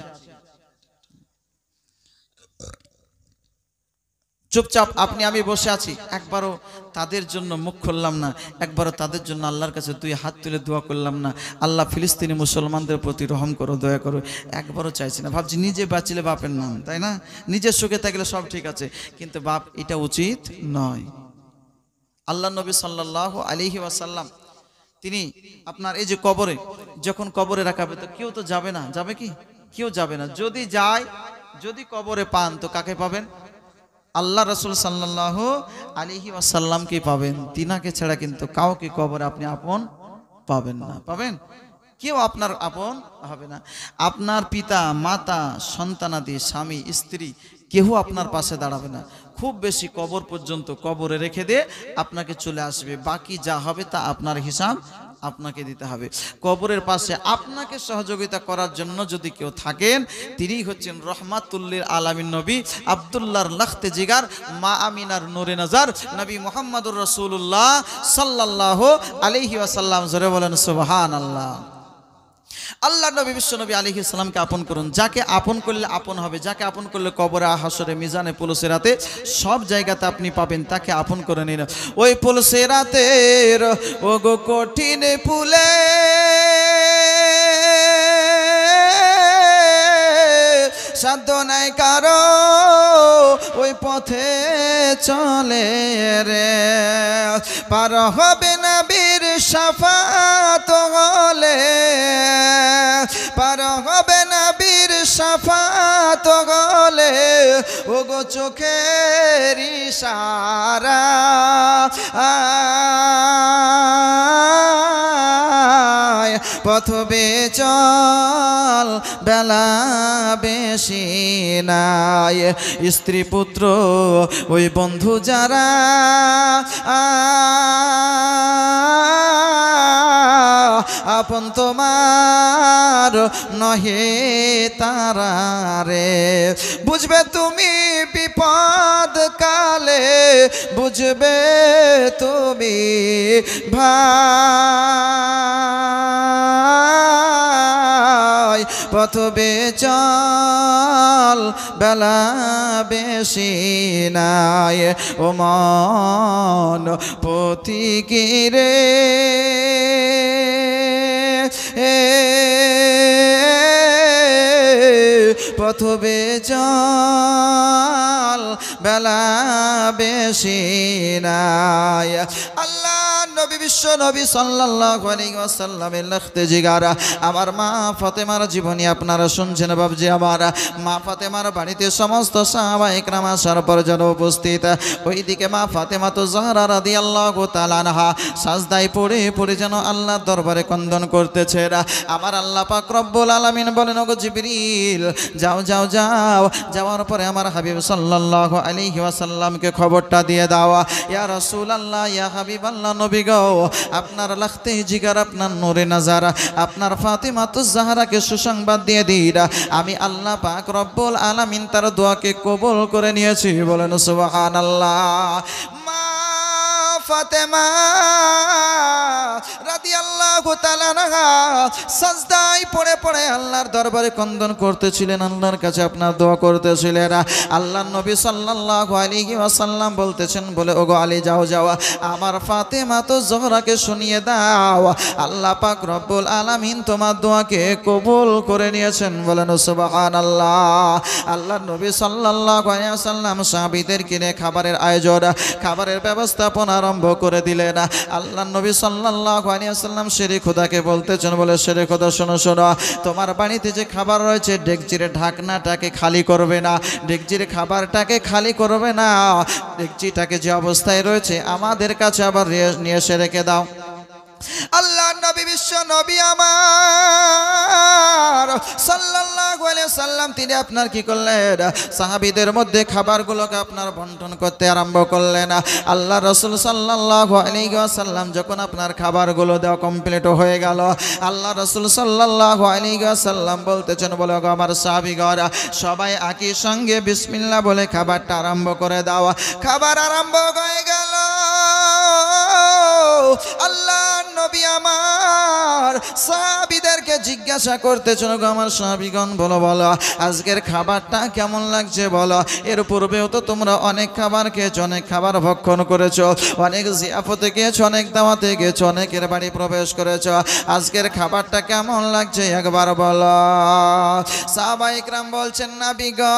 চুপচাপ আপনি আমি বসে আছি, একবারও তাদের জন্য মুখ খুললাম না, একবারও তাদের জন্য আল্লাহর কাছে দুই হাত তুলে দোয়া করলাম না, আল্লাহ ফিলিস্তিনি মুসলমানদের প্রতি রহম করো, দয়া করো, একবারও চাইছি না। ভাবছি নিজে বাঁচলে বাপের নাম, তাই না? নিজের সুখে থাকলে সব ঠিক আছে, কিন্তু বাপ এটা উচিত নয়। আল্লাহ নবী সাল্লাল্লাহু আলাইহি ওয়াসাল্লাম তিনি আপনার এই যে কবরে, যখন কবরে রাখাবে তো কেউ তো যাবে না, যাবে কি? কেউ যাবে না। যদি যায়, যদি কবরে পান তো কাকে পাবেন? আল্লাহ রাসূল সাল্লাল্লাহু আলাইহি ওয়াসাল্লামকে পাবেন। তিনাকে ছাড়া কিন্তু কাউকে কবরে আপনি আপন পাবেন না, পাবেন? কেউ আপনার আপন হবে না। আপনার পিতা মাতা সন্তানাদি স্বামী স্ত্রী কেউ আপনার পাশে দাঁড়াবে না। খুব বেশি কবর পর্যন্ত কবরে রেখে দিয়ে আপনাকে চলে আসবে, বাকি যা হবে তা আপনার হিসাব আপনাকে দিতে হবে। কবরের পাশে আপনাকে সহযোগিতা করার জন্য যদি কেউ থাকেন, তিনি হচ্ছেন রহমাতুল্লিল আলামিন নবী আব্দুল্লাহর লখতে জিগার, মা আমিনার নূরে নজর, নবী মুহাম্মদুর রাসূলুল্লাহ সাল্লাল্লাহু আলাইহি ওয়াসাল্লাম। জোরে বলেন সুবহানাল্লাহ। আল্লাহ নবী বিশ্ব নবী আলাইহিস সালামকে আপন করুন। যাকে আপন করলে আপন হবে, যাকে আপন করলে কবরে, হাসরে, মিজানে, পুলসিরাতে সব জায়গাতে আপনি পাবেন, তাকে আপন করে নিন। ওই পুলসিরাতের ও গো কঠিন পুলে সাধ্য নাই কারো, ওই পথে চলে রে, পার হবে না বীর শাফাত হলে, পার হবে না বীর শাফাত হলে, ও গো চোখের ইশারা পথ বেচল, বেলা বেশি নাই, স্ত্রী পুত্র ওই বন্ধু যারা আপন তোমার নহে তারা রে। বুঝবে তুমি বিপদ কালে, বুঝবে তুমি ভাই, পথ বেচল বেলা বেশি নাই, ও মন পথিকিরে পথ বেচল বেলা বেশি নাই। আল্লাহ নবী বিশ্ব নবী সাল্লাল্লাহু আলাইহি ওয়াসাল্লামের লখতে জিগারা আমার মা ফাতেমার জীবনী আপনারা শুনছেন বাবজি। আমার মা ফাতেমার বাড়িতে সমস্ত সাহাবায়ে কেরাম আসার পর যেন উপস্থিত, ওইদিকে মা ফাতেমা তো জাহরা রাদিয়াল্লাহু তাআলা আনহা সাজদায় পড়ে পড়ে যেন আল্লাহর দরবারে ক্রন্দন করতেছে। আমার আল্লাহ পাক রব্বুল আলামিন বলেন, ওগো জিবরিল যাও যাও যাও, যাওয়ার পরে আমার হাবিব সাল্লাল্লাহু আলাইহি ওয়াসাল্লামকে খবরটা দিয়ে দাও, ইয়া রাসূলুল্লাহ ইয়া হাবিবাল্লাহ নবী গো, আপনার লখতে জিগার আপনার নূরে নজর আপনার ফাতেমা তো জাহরাকে সুসংবাদ দিয়ে দিন, আমি আল্লাহ পাক রব্বুল আলামিন তার দোয়াকে কবুল করে নিয়েছি। বলেন সুবহানাল্লাহ। মা ফাতেমা রাদিয়াল্লাহু তাআলা আনহা সাজদায় পড়ে পড়ে আল্লাহর দরবারে ক্রন্দন করতেছিলেন, আল্লাহর কাছে আপনার দোয়া করতেছিলেন। আল্লাহর নবী সাল্লাল্লাহু আলাইহি ওয়াসাল্লাম বলতেছেন, বলে ওগো আলী যাও যাও, আমার ফাতেমা তো জোহরাকে শুনিয়ে দাও, আল্লাহ পাক রব্বুল আলামিন তোমার দোয়াকে কবুল করে নিয়েছেন। বলেন সুবহানাল্লাহ। আল্লাহর নবী সাল্লাল্লাহু আলাইহি ওয়াসাল্লাম সাহাবীদের কিনে খাবারের আয়োজন, খাবারের ব্যবস্থাপনা আরম্ভ করে দিলেন। আল্লাহর নবী সাল্লাল্লাহু আলাইহি ওয়াসাল্লাম শেরে খোদাকে বলতেছেন, বলে শেরে খোদা শোনো শোনো, তোমার বাড়িতে যে খাবার রয়েছে ডেকচির ঢাকনাটাকে খালি করবে না, ডেকচির খাবারটাকে খালি করবে না, ডেকচিটাকে যে অবস্থায় রয়েছে আমাদের কাছে আবার নিয়ে এসে রেখে দাও। আল্লাহ নবী বিশ্ব নবী আমার সাল্লাল্লাহু আলাইহি সাল্লাম তিনি আপনার কি করলেন, সাহাবীদের মধ্যে খাবারগুলোকে আপনার বন্টন করতে আরম্ভ করলেন। আল্লাহ রাসূল সাল্লাল্লাহু আলাইহি ওয়াসাল্লাম যখন আপনার খাবারগুলো দেওয়া কমপ্লিট হয়ে গেল, আল্লাহ রাসূল সাল্লাল্লাহু আলাইহি ওয়াসাল্লাম বলতেছেন, বলে আমার সাহাবীগণ সবাই একই সঙ্গে বিসমিল্লাহ বলে খাবারটা আরম্ভ করে দাও। খাবার আরম্ভ হয়ে গেল। আল্লাহ নবী আমার সাহাবীদেরকে জিজ্ঞাসা করতেছেন, গো আমার সাহাবীগণ বলো বলো আজকের খাবারটা কেমন লাগছে বলো। এর পূর্বেও তো তোমরা অনেক খাবার খেয়েছো, অনেক খাবার ভক্ষণ করেছো, অনেক জিয়াফতে গিয়েছো, অনেক দাওয়াতে গিয়েছো, অনেকের বাড়ি প্রবেশ করেছো, আজকের খাবারটা কেমন লাগছে একবার বলো। সাহাবায়ে কেরাম বলছেন, নবী গো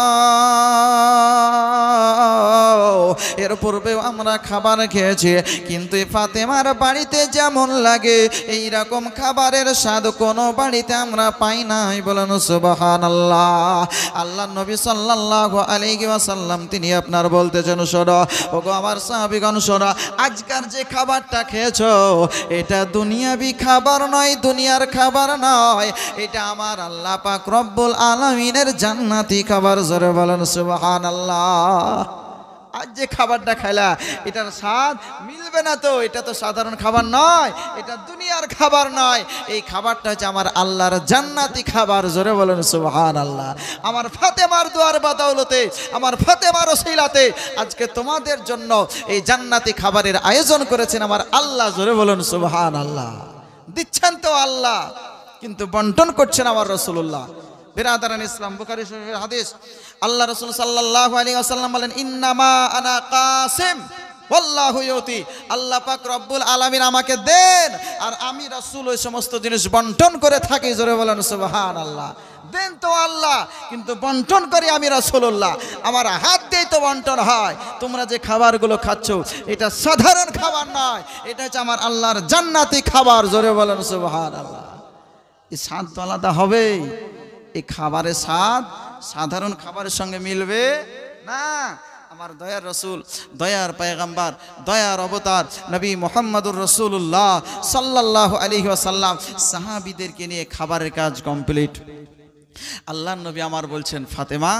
এর পূর্বেও আমরা খাবার খেয়েছি, কিন্তু ফাতেমার বাড়িতে যেমন লাগে এই রকম খাবারের স্বাদ কোনো বাড়িতে আমরা পাই নাই। বলেন সুবহানাল্লাহ। আল্লাহর নবী সাল্লাল্লাহু আলাইহি ওয়াসাল্লাম তিনি আপনার বলতেছেন, শোনো ওগো আমার সাহাবীগণ শোনো, আজকার যে খাবারটা খেয়েছো এটা দুনিয়াবি খাবার নয়, দুনিয়ার খাবার নয়, এটা আমার আল্লাহ পাক রব্বুল আলামিনের জান্নাতি খাবার। জোরে বলেন সুবহানাল্লাহ। আজ যে খাবারটা খাইলা এটার স্বাদ মিলবে না, তো এটা তো সাধারণ খাবার নয়, এটা দুনিয়ার খাবার নয়, এই খাবারটা হচ্ছে আমার আল্লাহর জান্নাতি খাবার। জোরে বলেন সুবহানাল্লাহ। আমার ফাতেমার দোয়ার বাদৌলতে, আমার ফাতেমার ওসিলাতে আজকে তোমাদের জন্য এই জান্নাতি খাবারের আয়োজন করেছেন আমার আল্লাহ। জোরে বলেন সুবহানাল্লাহ। দিচ্ছেন তো আল্লাহ, কিন্তু বন্টন করছেন আমার রাসূলুল্লাহ। বিরাদারান ইসলাম, বুখারী শরীফের হাদিস, আল্লাহ রাসূল সাল্লাল্লাহু আলাইহি ওয়াসাল্লাম বলেন, ইন্নামা আনা কাসিম ওয়াল্লাহু ইউতি, আল্লাহ পাক রব্বুল আলামিন আমাকে দেন আর আমি রাসূল ওই সমস্ত জিনিস বন্টন করে থাকি। জোরে বলেন সুবহানাল্লাহ। দেন তো আল্লাহ, কিন্তু বন্টন করি আমি রাসূলুল্লাহ, আমার হাত দিয়ে তো বন্টন হয়। তোমরা যে খাবারগুলো খাচ্ছ এটা সাধারণ খাবার নয়, এটা হচ্ছে আমার আল্লাহর জান্নাতি খাবার। জোরে বলেন সুবহানাল্লাহ। এই স্বাদ তো আলাদা হবে, এই খাবারের স্বাদ সাধারণ খাবারের সঙ্গে মিলবে না। আমার দয়ার রসুল, দয়ার পয়গম্বর, দয়ার অবতার নবী মুহাম্মদুর রাসূলুল্লাহ সাল্লাল্লাহু আলাইহি ওয়াসাল্লাম সাহাবীদেরকে নিয়ে খাবারের কাজ কমপ্লিট। আল্লাহর নবী আমার বলছেন, ফাতেমা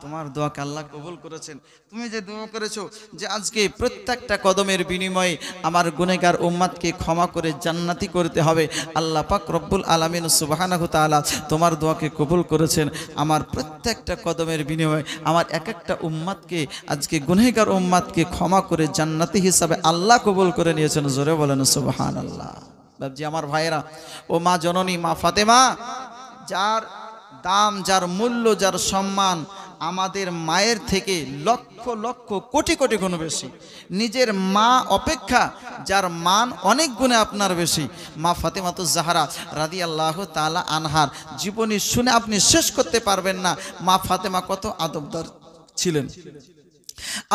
তোমার দোয়াকে আল্লাহ কবুল করেছেন। তুমি যে দোয়া করেছো যে আজকে প্রত্যেকটা কদমের বিনিময়ে আমার গুনেহগার উম্মতকে ক্ষমা করে জান্নাতি করতে হবে, আল্লাহ পাক রব্বুল আলামিন সুবহানাহু তাআলা তোমার দোয়াকে কবুল করেছেন। আমার প্রত্যেকটা কদমের বিনিময়ে আমার এক একটা উম্মতকে আজকে গুনেহগার উম্মতকে ক্ষমা করে জান্নাতি হিসাবে আল্লাহ কবুল করে নিয়েছেন। জোরে বলেন সুবহানাল্লাহ। বাবজি আমার ভাইয়েরা, ও মা জননী মা ফাতেমা, যার দাম, যার মূল্য, যার সম্মান আমাদের মায়ের থেকে লক্ষ লক্ষ কোটি কোটি গুণ বেশি, নিজের মা অপেক্ষা যার মান অনেক গুণে আপনার বেশি, মা ফাতেমাতুজ জাহরা রাদিয়াল্লাহু তাআলা আনহার জীবনী শুনে আপনি শেষ করতে পারবেন না মা ফাতেমা কত আদবদার ছিলেন।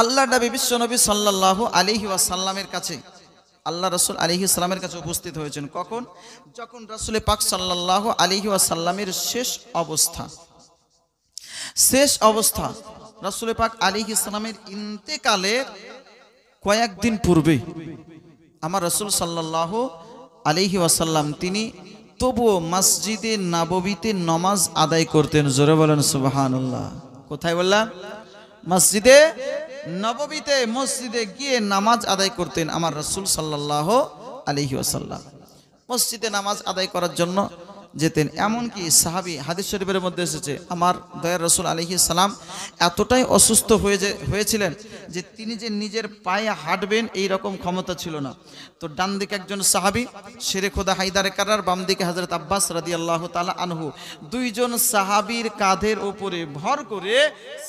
আল্লাহ নবী বিশ্ব নবী সাল্লাল্লাহু আলাইহি ওয়াসাল্লামের কাছে, আল্লাহ রাসূল আলাইহিস সালামের কাছে উপস্থিত হয়েছেন কখন? যখন রাসূল পাক সাল্লাল্লাহু আলাইহি ওয়াসাল্লামের শেষ অবস্থা রাসূল পাক আলাইহিস সালামের ইন্তেকালের কয়েকদিন পূর্বে আমার রাসূল সাল্লাল্লাহু আলাইহি ওয়াসাল্লাম তিনি তবুও মসজিদে নববীতে নামাজ আদায় করতেন। জোরে বলেন সুবহানাল্লাহ। কোথায় বললাম? মসজিদে নববীতে, মসজিদে গিয়ে নামাজ আদায় করতেন আমার রাসূল সাল্লাল্লাহু আলাইহি ওয়াসাল্লাম। মসজিদে নামাজ আদায় করার জন্য যেতেন। এমনকি সাহাবী, হাদিস শরীফের মধ্যে এসেছে, আমার দয়ার রাসূল আলাইহিস সালাম এতটাই অসুস্থ হয়েছিলেন যে তিনি যে নিজের পায়ে হাঁটবেন এই রকম ক্ষমতা ছিল না। তো ডান দিকে একজন সাহাবী শেরে খোদা হায়দারে কারার, বাম দিকে হযরত আব্বাস রাদিয়াল্লাহু তাআলা আনহু, দুইজন সাহাবীর কাঁধের উপরে ভর করে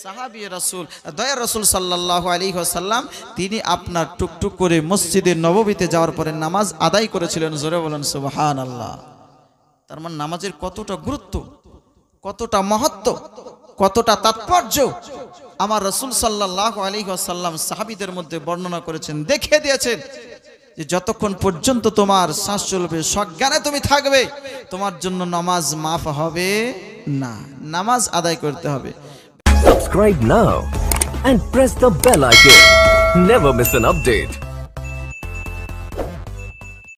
সাহাবী রাসূল, দয়ার রাসূল সাল্লাল্লাহু আলাইহি ওয়াসাল্লাম তিনি আপনার টুকটুক করে মসজিদে নববীতে যাওয়ার পরে নামাজ আদায় করেছিলেন। জোরে বলেন সুবহানাল্লাহ। তার মানে নামাজের কতটা গুরুত্ব, কতটা মহত্ব, কতটা তাৎপর্য আমার রাসূল সাল্লাল্লাহু আলাইহি ওয়াসাল্লাম সাহাবীদের মধ্যে বর্ণনা করেছেন, দেখিয়ে দিয়েছেন যে যতক্ষণ পর্যন্ত তোমার শ্বাস চলবে, সজ্ঞানে তুমি থাকবে, তোমার জন্য নামাজ মাফ হবে না, নামাজ আদায় করতে হবে। Subscribe now and press the bell icon. Never miss an update.